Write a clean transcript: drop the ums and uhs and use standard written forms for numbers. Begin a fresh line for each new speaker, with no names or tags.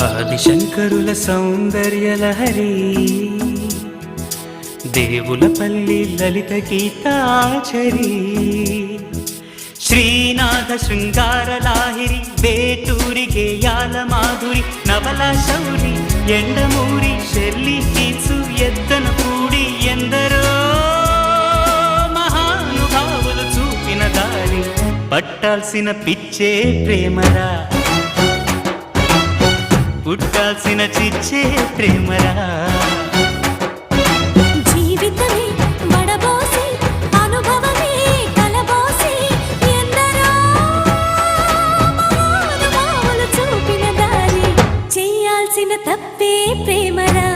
ఆదిశంకరుల సౌందర్యలహరి దేవులపల్లి లలిత గీతాచరి శ్రీనాథ శృంగార లాహిరి వేటూరి గేయాల మాధురి నవల శౌరి ఎండమూరి షెల్లి కీచు ఎద్దన కూడి ఎందరో మహానుభావులు చూపిన దారి పట్టాల్సిన పిచ్చే ప్రేమరా పుట్టాల్సిన చిచ్చే ప్రేమరా
జీవితమే బడబోసి అనుభవమే కలబోసి ఎందరో మహానుభావులు చూపిన దారి చేయాల్సిన తప్పే ప్రేమరా.